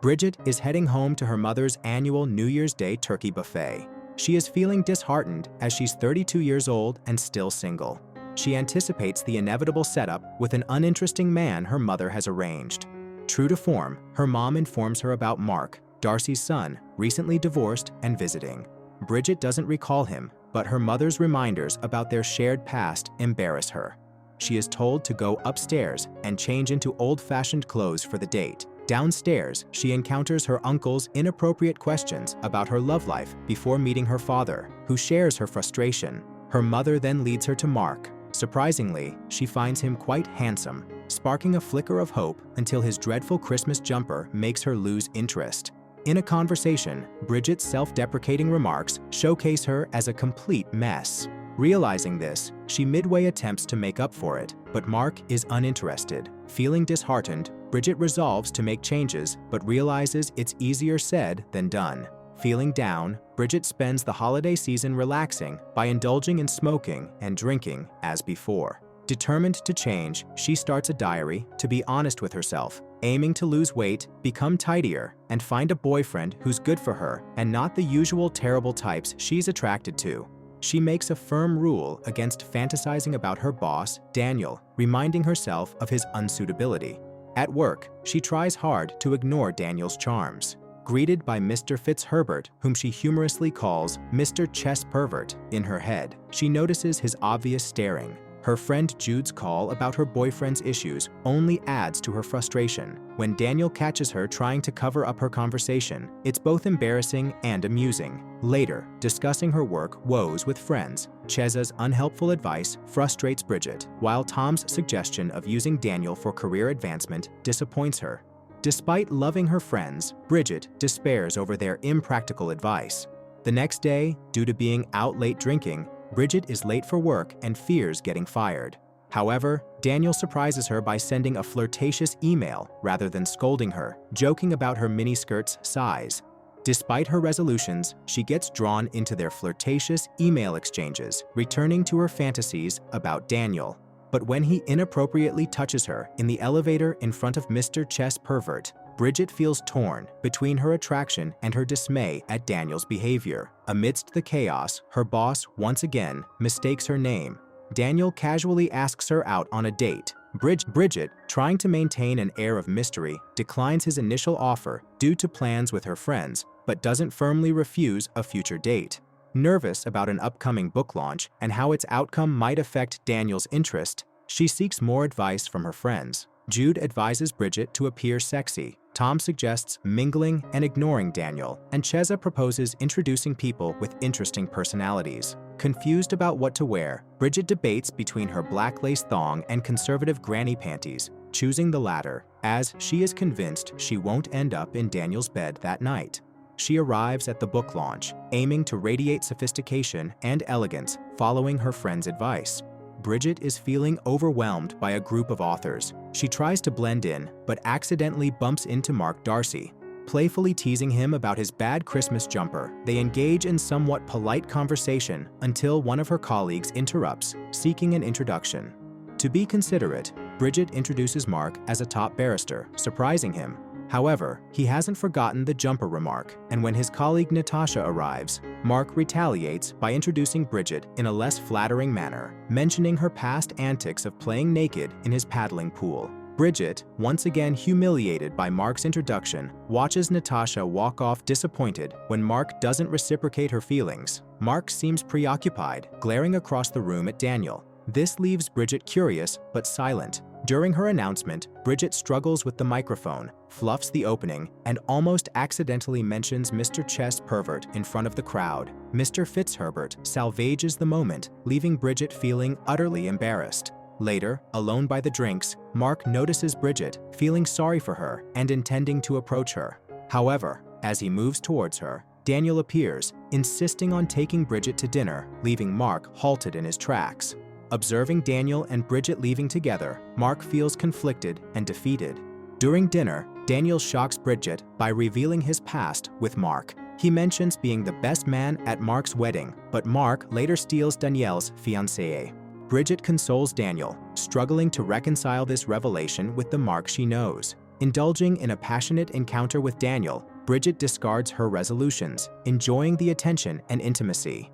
Bridget is heading home to her mother's annual New Year's Day turkey buffet. She is feeling disheartened as she's 32 years old and still single. She anticipates the inevitable setup with an uninteresting man her mother has arranged. True to form, her mom informs her about Mark, Darcy's son, recently divorced and visiting. Bridget doesn't recall him, but her mother's reminders about their shared past embarrass her. She is told to go upstairs and change into old-fashioned clothes for the date. Downstairs, she encounters her uncle's inappropriate questions about her love life before meeting her father, who shares her frustration. Her mother then leads her to Mark. Surprisingly, she finds him quite handsome, sparking a flicker of hope until his dreadful Christmas jumper makes her lose interest. In a conversation, Bridget's self-deprecating remarks showcase her as a complete mess. Realizing this, she midway attempts to make up for it, but Mark is uninterested. Feeling disheartened, Bridget resolves to make changes, but realizes it's easier said than done. Feeling down, Bridget spends the holiday season relaxing by indulging in smoking and drinking as before. Determined to change, she starts a diary to be honest with herself, aiming to lose weight, become tidier, and find a boyfriend who's good for her and not the usual terrible types she's attracted to. She makes a firm rule against fantasizing about her boss, Daniel, reminding herself of his unsuitability. At work, she tries hard to ignore Daniel's charms. Greeted by Mr. Fitzherbert, whom she humorously calls Mr. Chess Pervert, in her head, she notices his obvious staring. Her friend Jude's call about her boyfriend's issues only adds to her frustration. When Daniel catches her trying to cover up her conversation, it's both embarrassing and amusing. Later, discussing her work woes with friends, Cheza's unhelpful advice frustrates Bridget, while Tom's suggestion of using Daniel for career advancement disappoints her. Despite loving her friends, Bridget despairs over their impractical advice. The next day, due to being out late drinking, Bridget is late for work and fears getting fired. However, Daniel surprises her by sending a flirtatious email rather than scolding her, joking about her miniskirt's size. Despite her resolutions, she gets drawn into their flirtatious email exchanges, returning to her fantasies about Daniel. But when he inappropriately touches her in the elevator in front of Mr. Chess Pervert, Bridget feels torn between her attraction and her dismay at Daniel's behavior. Amidst the chaos, her boss once again mistakes her name. Daniel casually asks her out on a date. Bridget, trying to maintain an air of mystery, declines his initial offer due to plans with her friends, but doesn't firmly refuse a future date. Nervous about an upcoming book launch and how its outcome might affect Daniel's interest, she seeks more advice from her friends. Jude advises Bridget to appear sexy. Tom suggests mingling and ignoring Daniel, and Cheza proposes introducing people with interesting personalities. Confused about what to wear, Bridget debates between her black lace thong and conservative granny panties, choosing the latter, as she is convinced she won't end up in Daniel's bed that night. She arrives at the book launch, aiming to radiate sophistication and elegance following her friend's advice. Bridget is feeling overwhelmed by a group of authors. She tries to blend in, but accidentally bumps into Mark Darcy. Playfully teasing him about his bad Christmas jumper, they engage in somewhat polite conversation until one of her colleagues interrupts, seeking an introduction. To be considerate, Bridget introduces Mark as a top barrister, surprising him. However, he hasn't forgotten the jumper remark, and when his colleague Natasha arrives, Mark retaliates by introducing Bridget in a less flattering manner, mentioning her past antics of playing naked in his paddling pool. Bridget, once again humiliated by Mark's introduction, watches Natasha walk off disappointed when Mark doesn't reciprocate her feelings. Mark seems preoccupied, glaring across the room at Daniel. This leaves Bridget curious but silent. During her announcement, Bridget struggles with the microphone, fluffs the opening, and almost accidentally mentions Mr. Chess Pervert in front of the crowd. Mr. Fitzherbert salvages the moment, leaving Bridget feeling utterly embarrassed. Later, alone by the drinks, Mark notices Bridget, feeling sorry for her and intending to approach her. However, as he moves towards her, Daniel appears, insisting on taking Bridget to dinner, leaving Mark halted in his tracks. Observing Daniel and Bridget leaving together, Mark feels conflicted and defeated. During dinner, Daniel shocks Bridget by revealing his past with Mark. He mentions being the best man at Mark's wedding, but Mark later steals Danielle's fiancée. Bridget consoles Daniel, struggling to reconcile this revelation with the Mark she knows. Indulging in a passionate encounter with Daniel, Bridget discards her resolutions, enjoying the attention and intimacy.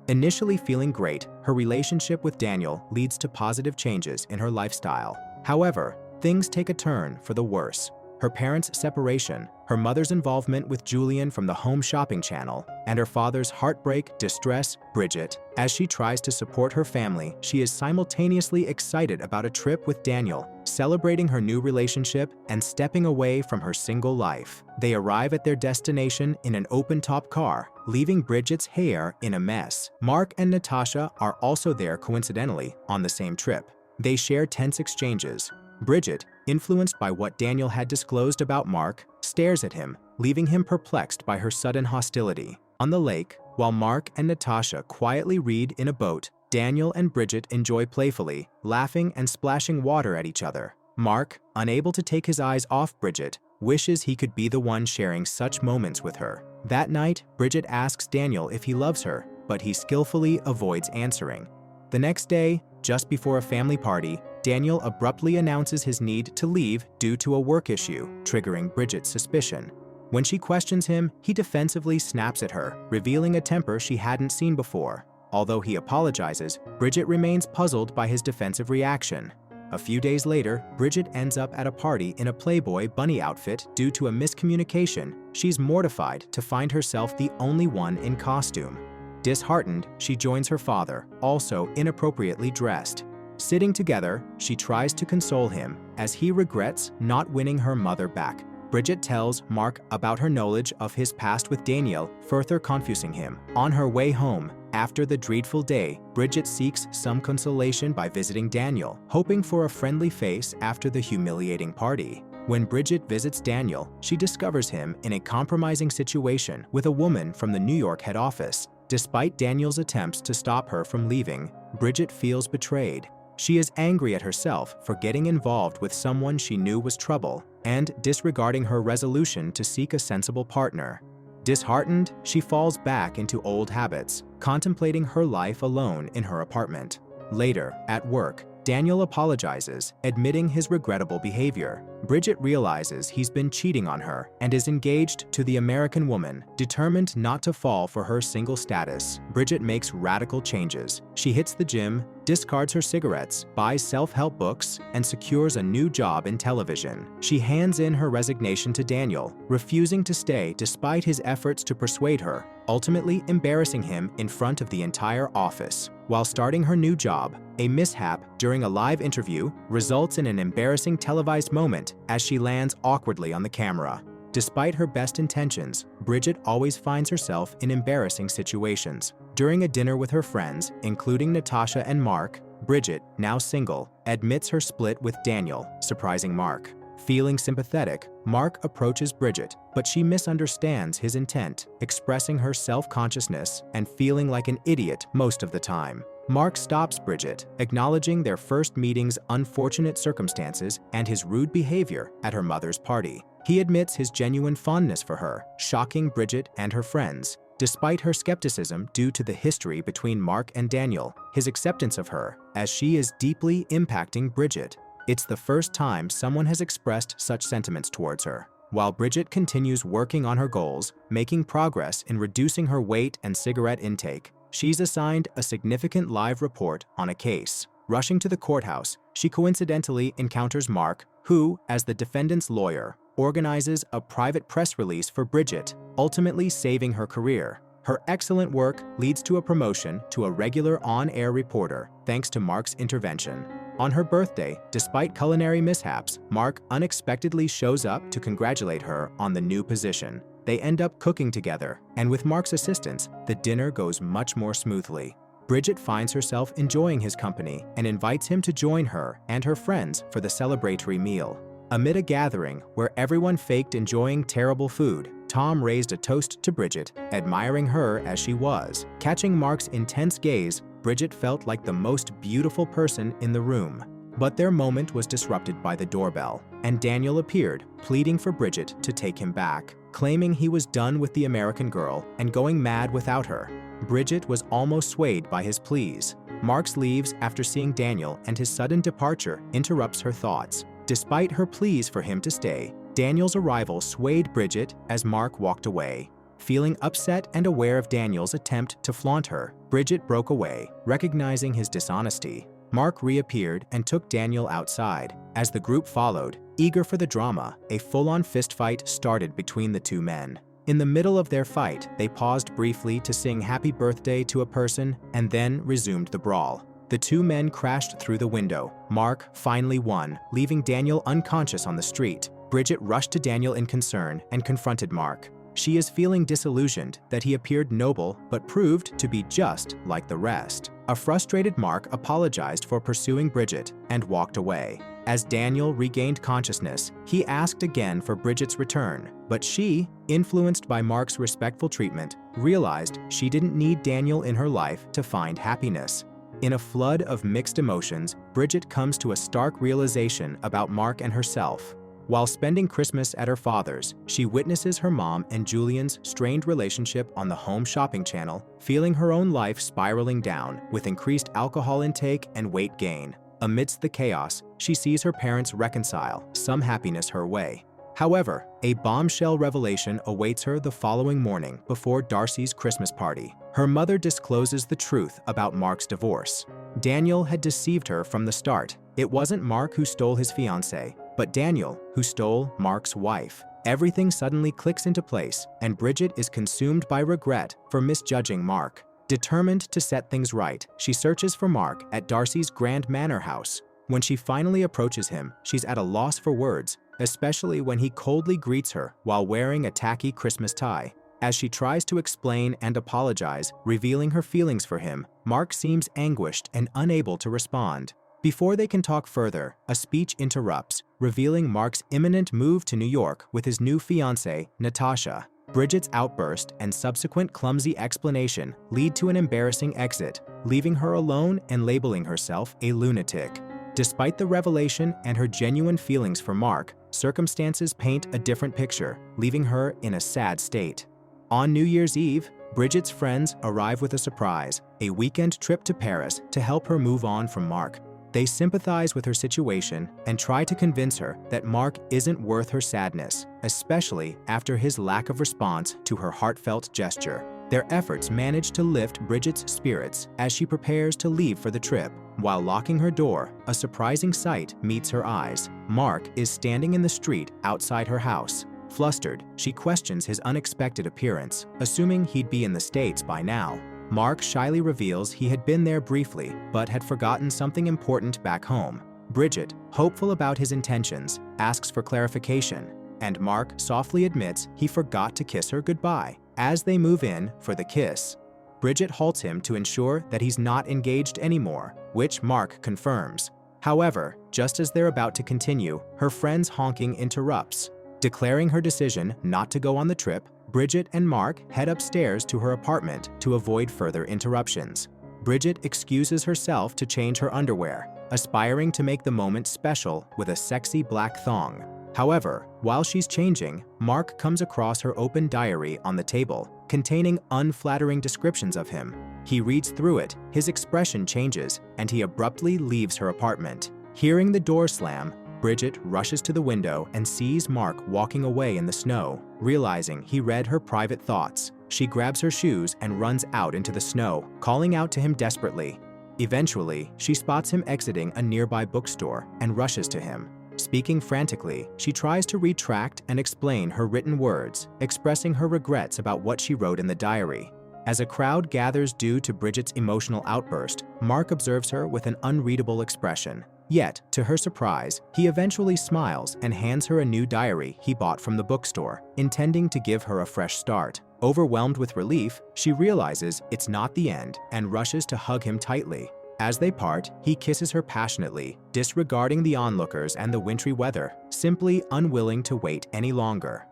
Initially feeling great, her relationship with Daniel leads to positive changes in her lifestyle. However, things take a turn for the worse. Her parents' separation, her mother's involvement with Julian from the home shopping channel, and her father's heartbreak distress Bridget. As she tries to support her family, she is simultaneously excited about a trip with Daniel, celebrating her new relationship and stepping away from her single life. They arrive at their destination in an open-top car, leaving Bridget's hair in a mess. Mark and Natasha are also there coincidentally on the same trip. They share tense exchanges. Bridget, influenced by what Daniel had disclosed about Mark, stares at him, leaving him perplexed by her sudden hostility. On the lake, while Mark and Natasha quietly read in a boat, Daniel and Bridget enjoy playfully, laughing and splashing water at each other. Mark, unable to take his eyes off Bridget, wishes he could be the one sharing such moments with her. That night, Bridget asks Daniel if he loves her, but he skillfully avoids answering. The next day, just before a family party, Daniel abruptly announces his need to leave due to a work issue, triggering Bridget's suspicion. When she questions him, he defensively snaps at her, revealing a temper she hadn't seen before. Although he apologizes, Bridget remains puzzled by his defensive reaction. A few days later, Bridget ends up at a party in a Playboy bunny outfit due to a miscommunication. She's mortified to find herself the only one in costume. Disheartened, she joins her father, also inappropriately dressed. Sitting together, she tries to console him, as he regrets not winning her mother back. Bridget tells Mark about her knowledge of his past with Daniel, further confusing him. On her way home, after the dreadful day, Bridget seeks some consolation by visiting Daniel, hoping for a friendly face after the humiliating party. When Bridget visits Daniel, she discovers him in a compromising situation with a woman from the New York head office. Despite Daniel's attempts to stop her from leaving, Bridget feels betrayed. She is angry at herself for getting involved with someone she knew was trouble and disregarding her resolution to seek a sensible partner. Disheartened, she falls back into old habits, contemplating her life alone in her apartment. Later, at work, Daniel apologizes, admitting his regrettable behavior. Bridget realizes he's been cheating on her and is engaged to the American woman, determined not to fall for her single status. Bridget makes radical changes. She hits the gym, discards her cigarettes, buys self-help books, and secures a new job in television. She hands in her resignation to Daniel, refusing to stay despite his efforts to persuade her, ultimately embarrassing him in front of the entire office. While starting her new job, a mishap during a live interview results in an embarrassing televised moment as she lands awkwardly on the camera. Despite her best intentions, Bridget always finds herself in embarrassing situations. During a dinner with her friends, including Natasha and Mark, Bridget, now single, admits her split with Daniel, surprising Mark. Feeling sympathetic, Mark approaches Bridget, but she misunderstands his intent, expressing her self-consciousness and feeling like an idiot most of the time. Mark stops Bridget, acknowledging their first meeting's unfortunate circumstances and his rude behavior at her mother's party. He admits his genuine fondness for her, shocking Bridget and her friends. Despite her skepticism due to the history between Mark and Daniel, his acceptance of her, as she is deeply impacting Bridget. It's the first time someone has expressed such sentiments towards her. While Bridget continues working on her goals, making progress in reducing her weight and cigarette intake, she's assigned a significant live report on a case. Rushing to the courthouse, she coincidentally encounters Mark, who, as the defendant's lawyer, organizes a private press release for Bridget, ultimately saving her career. Her excellent work leads to a promotion to a regular on-air reporter, thanks to Mark's intervention. On her birthday, despite culinary mishaps, Mark unexpectedly shows up to congratulate her on the new position. They end up cooking together, and with Mark's assistance, the dinner goes much more smoothly. Bridget finds herself enjoying his company and invites him to join her and her friends for the celebratory meal. Amid a gathering where everyone faked enjoying terrible food, Tom raised a toast to Bridget, admiring her as she was. Catching Mark's intense gaze, Bridget felt like the most beautiful person in the room. But their moment was disrupted by the doorbell, and Daniel appeared, pleading for Bridget to take him back, claiming he was done with the American girl and going mad without her. Bridget was almost swayed by his pleas. Mark leaves after seeing Daniel, and his sudden departure interrupts her thoughts. Despite her pleas for him to stay, Daniel's arrival swayed Bridget as Mark walked away. Feeling upset and aware of Daniel's attempt to flaunt her, Bridget broke away, recognizing his dishonesty. Mark reappeared and took Daniel outside. As the group followed, eager for the drama, a full-on fistfight started between the two men. In the middle of their fight, they paused briefly to sing happy birthday to a person and then resumed the brawl. The two men crashed through the window. Mark finally won, leaving Daniel unconscious on the street. Bridget rushed to Daniel in concern and confronted Mark. She is feeling disillusioned that he appeared noble but proved to be just like the rest. A frustrated Mark apologized for pursuing Bridget and walked away. As Daniel regained consciousness, he asked again for Bridget's return, but she, influenced by Mark's respectful treatment, realized she didn't need Daniel in her life to find happiness. In a flood of mixed emotions, Bridget comes to a stark realization about Mark and herself. While spending Christmas at her father's, she witnesses her mom and Julian's strained relationship on the home shopping channel, feeling her own life spiraling down with increased alcohol intake and weight gain. Amidst the chaos, she sees her parents reconcile, some happiness her way. However, a bombshell revelation awaits her the following morning before Darcy's Christmas party. Her mother discloses the truth about Mark's divorce. Daniel had deceived her from the start. It wasn't Mark who stole his fiancée, but Daniel who stole Mark's wife. Everything suddenly clicks into place, and Bridget is consumed by regret for misjudging Mark. Determined to set things right, she searches for Mark at Darcy's grand manor house. When she finally approaches him, she's at a loss for words, especially when he coldly greets her while wearing a tacky Christmas tie. As she tries to explain and apologize, revealing her feelings for him, Mark seems anguished and unable to respond. Before they can talk further, a speech interrupts, revealing Mark's imminent move to New York with his new fiancée, Natasha. Bridget's outburst and subsequent clumsy explanation lead to an embarrassing exit, leaving her alone and labeling herself a lunatic. Despite the revelation and her genuine feelings for Mark, circumstances paint a different picture, leaving her in a sad state. On New Year's Eve, Bridget's friends arrive with a surprise, a weekend trip to Paris to help her move on from Mark. They sympathize with her situation and try to convince her that Mark isn't worth her sadness, especially after his lack of response to her heartfelt gesture. Their efforts manage to lift Bridget's spirits as she prepares to leave for the trip. While locking her door, a surprising sight meets her eyes. Mark is standing in the street outside her house. Flustered, she questions his unexpected appearance, assuming he'd be in the States by now. Mark shyly reveals he had been there briefly, but had forgotten something important back home. Bridget, hopeful about his intentions, asks for clarification, and Mark softly admits he forgot to kiss her goodbye. As they move in for the kiss, Bridget halts him to ensure that he's not engaged anymore, which Mark confirms. However, just as they're about to continue, her friend's honking interrupts. Declaring her decision not to go on the trip, Bridget and Mark head upstairs to her apartment to avoid further interruptions. Bridget excuses herself to change her underwear, aspiring to make the moment special with a sexy black thong. However, while she's changing, Mark comes across her open diary on the table, containing unflattering descriptions of him. He reads through it, his expression changes, and he abruptly leaves her apartment. Hearing the door slam, Bridget rushes to the window and sees Mark walking away in the snow. Realizing he read her private thoughts, she grabs her shoes and runs out into the snow, calling out to him desperately. Eventually, she spots him exiting a nearby bookstore and rushes to him. Speaking frantically, she tries to retract and explain her written words, expressing her regrets about what she wrote in the diary. As a crowd gathers due to Bridget's emotional outburst, Mark observes her with an unreadable expression. Yet, to her surprise, he eventually smiles and hands her a new diary he bought from the bookstore, intending to give her a fresh start. Overwhelmed with relief, she realizes it's not the end and rushes to hug him tightly. As they part, he kisses her passionately, disregarding the onlookers and the wintry weather, simply unwilling to wait any longer.